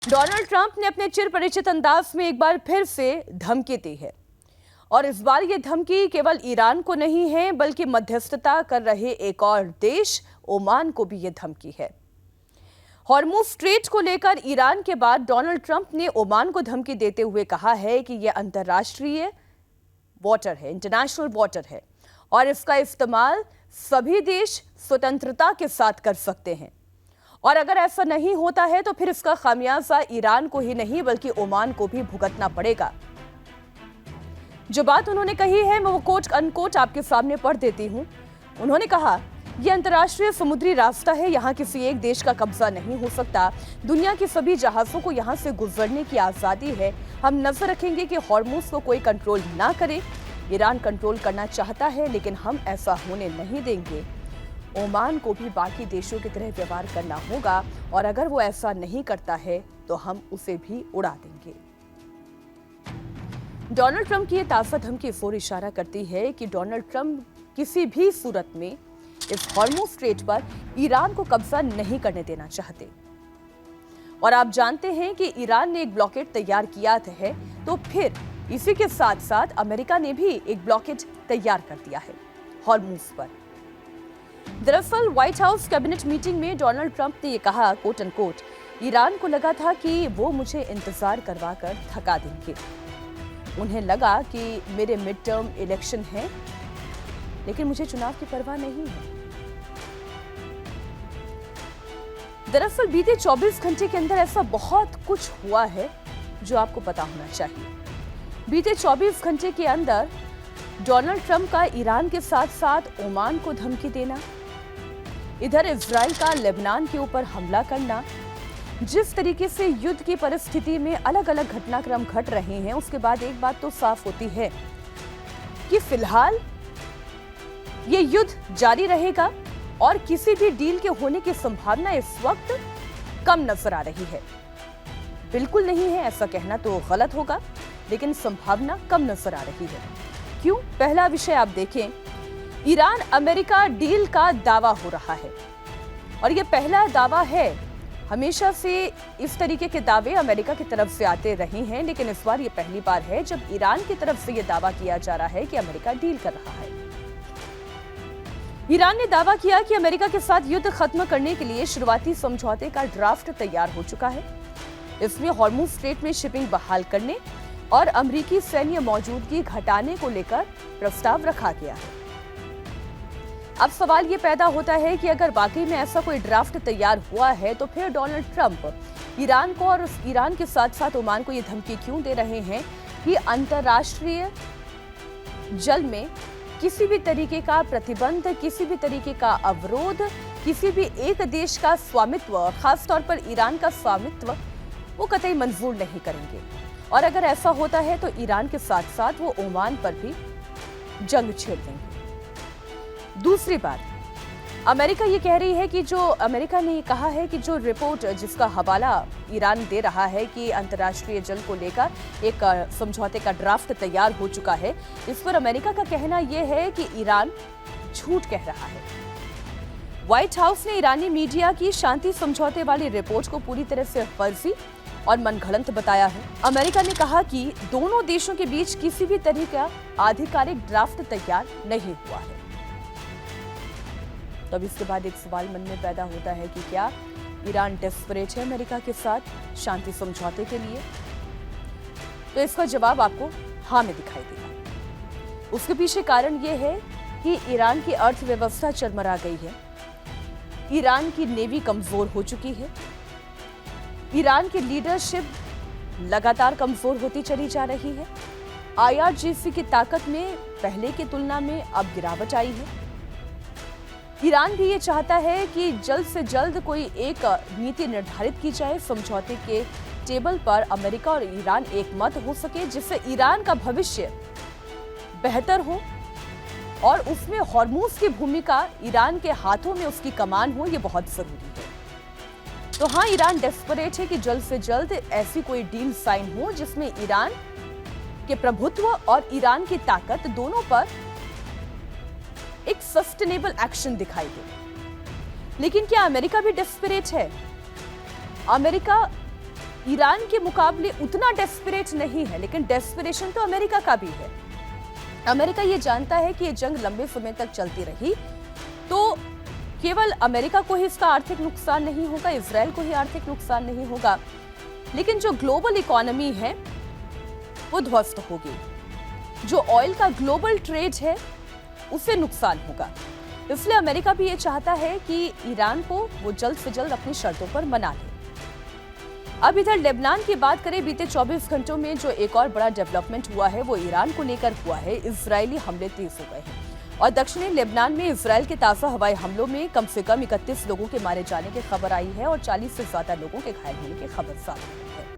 Donald Trump ने अपने चिर परिचित अंदाज में एक बार फिर से धमकी दी है और इस बार ये धमकी केवल ईरान को नहीं है बल्कि मध्यस्थता कर रहे एक और देश ओमान को भी ये धमकी है। हॉर्मुज स्ट्रेट को लेकर ईरान के बाद डोनाल्ड ट्रंप ने ओमान को धमकी देते हुए कहा है कि यह अंतर्राष्ट्रीय वाटर है, इंटरनेशनल वाटर है और इसका इस्तेमाल सभी देश स्वतंत्रता के साथ कर सकते हैं और अगर ऐसा नहीं होता है तो फिर इसका खामियाजा ईरान को ही नहीं बल्कि ओमान को भी भुगतना पड़ेगा। जो बात उन्होंने कही है मैं वो कोट अनकोट आपके सामने पढ़ देती हूं। उन्होंने कहा, यह अंतर्राष्ट्रीय समुद्री रास्ता है, यहाँ किसी एक देश का कब्जा नहीं हो सकता। दुनिया के सभी जहाजों को यहाँ से गुजरने की आजादी है। हम नजर रखेंगे कि हॉर्मुज को कोई कंट्रोल ना करे। ईरान कंट्रोल करना चाहता है लेकिन हम ऐसा होने नहीं देंगे। ओमान को भी बाकी देशों की तरह व्यवहार करना होगा और अगर वो ऐसा नहीं करता है तो हम उसे भी उड़ा देंगे। डोनाल्ड ट्रंप की ये ताज़ा धमकी इस ओर इशारा करती है कि डोनाल्ड ट्रंप किसी भी सूरत में इस हॉर्मुज स्ट्रेट पर ईरान को कब्जा नहीं करने देना चाहते। और आप जानते हैं कि ईरान ने एक ब्लॉकेड तैयार किया है तो फिर इसी के साथ साथ अमेरिका ने भी एक ब्लॉकेड तैयार कर दिया है हॉर्मुज पर। दरअसल व्हाइट हाउस कैबिनेट मीटिंग में डोनाल्ड ट्रंप ने यह कहा, कोट अनकोट, ईरान को लगा था कि वो मुझे इंतजार करवाकर थका देंगे। उन्हें लगा कि मेरे मिड टर्म इलेक्शन है लेकिन मुझे चुनाव की परवाह नहीं है। दरअसल बीते 24 घंटे के अंदर ऐसा बहुत कुछ हुआ है जो आपको पता होना चाहिए। बीते 24 घंटे के अंदर डोनाल्ड ट्रंप का ईरान के साथ साथ ओमान को धमकी देना, इधर इजराइल का लेबनान के ऊपर हमला करना, जिस तरीके से युद्ध की परिस्थिति में अलग अलग घटनाक्रम घट रहे हैं उसके बाद एक बात तो साफ होती है कि फिलहाल ये युद्ध जारी रहेगा और किसी भी डील के होने की संभावना इस वक्त कम नजर आ रही है। बिल्कुल नहीं है ऐसा कहना तो गलत होगा लेकिन संभावना कम नजर आ रही है। क्यों? पहला विषय आप देखें, ईरान अमेरिका डील का दावा हो रहा है और यह पहला दावा है। हमेशा से इस तरीके के दावे अमेरिका की तरफ से आते रहे हैं लेकिन इस बार यह पहली बार है जब ईरान की तरफ से यह दावा किया जा रहा है कि अमेरिका डील कर रहा है। ईरान ने दावा किया कि अमेरिका के साथ युद्ध खत्म करने के लिए शुरुआती समझौते का ड्राफ्ट तैयार हो चुका है। इसमें हॉर्मुज स्ट्रेट में शिपिंग बहाल करने और अमेरिकी सैन्य मौजूदगी घटाने को लेकर प्रस्ताव रखा गया है। अब सवाल ये पैदा होता है कि अगर वाकई में ऐसा कोई ड्राफ्ट तैयार हुआ है तो फिर डोनाल्ड ट्रंप ईरान को और ईरान के साथ साथ ओमान को ये धमकी क्यों दे रहे हैं कि अंतर्राष्ट्रीय जल में किसी भी तरीके का प्रतिबंध, किसी भी तरीके का अवरोध, किसी भी एक देश का स्वामित्व, खासतौर पर ईरान का स्वामित्व, वो कतई मंजूर नहीं करेंगे। और अगर ऐसा होता है तो ईरान के साथ साथ वो ओमान पर भी जंग छेड़ देंगे। दूसरी बात, अमेरिका ये कह रही है कि अमेरिका ने ये कहा है कि जो रिपोर्ट जिसका हवाला ईरान दे रहा है कि अंतर्राष्ट्रीय जल को लेकर एक समझौते का ड्राफ्ट तैयार हो चुका है, इस पर अमेरिका का कहना यह है कि ईरान झूठ कह रहा है। व्हाइट हाउस ने ईरानी मीडिया की शांति समझौते वाली रिपोर्ट को पूरी तरह से फर्जी और मनगढ़ंत बताया है। अमेरिका ने कहा कि दोनों देशों के बीच किसी भी तरह का आधिकारिक ड्राफ्ट तैयार नहीं हुआ है। तब इसके बाद एक सवाल मन में पैदा होता है कि क्या ईरान डेस्परेट है अमेरिका के साथ शांति समझौते के लिए? तो इसका जवाब आपको हाँ में दिखाई देगा। उसके पीछे कारण यह है कि ईरान की अर्थव्यवस्था चरमरा गई है, ईरान की नेवी कमजोर हो चुकी है, ईरान की लीडरशिप लगातार कमजोर होती चली जा रही है, IRGC की ताकत में पहले की तुलना में अब गिरावट आई है। ईरान भी ये चाहता है कि जल्द से जल्द कोई एक नीति निर्धारित की जाए, समझौते के टेबल पर अमेरिका और ईरान एक मत हो सके जिससे ईरान का भविष्य बेहतर हो और उसमें हॉर्मुज की भूमिका ईरान के हाथों में उसकी कमान हो, ये बहुत जरूरी है। तो हाँ, ईरान डेस्परेट है कि जल्द से जल्द ऐसी कोई डील साइन हो जिसमें ईरान के प्रभुत्व और ईरान की ताकत दोनों पर एक सस्टेनेबल एक्शन दिखाई दे। लेकिन क्या अमेरिका भी डेस्परेट है? अमेरिका ईरान के मुकाबले उतना डेस्परेट नहीं है, लेकिन डेस्परेशन तो अमेरिका का भी है। अमेरिका ये जानता है कि ये जंग लंबे समय तक चलती रही तो केवल अमेरिका को ही इसका आर्थिक नुकसान नहीं होगा, इजराइल को ही आर्थिक नुकसान नहीं होगा, लेकिन जो ग्लोबल इकोनॉमी है वो ध्वस्त होगी। जो ऑयल का ग्लोबल ट्रेड है उसे नुकसान होगा। इसलिए अमेरिका भी ये चाहता है कि ईरान को वो जल्द से जल्द अपनी शर्तों पर मना ले। अब इधर लेबनान की बात करें, बीते 24 घंटों में जो एक और बड़ा डेवलपमेंट हुआ है वो ईरान को लेकर हुआ है। इजरायली हमले तेज हो गए हैं और दक्षिणी लेबनान में इजरायल के ताजा हवाई हमलों में कम से कम 31 लोगों के मारे जाने की खबर आई है और 40 से ज्यादा लोगों के घायल होने की खबर सामने आई है।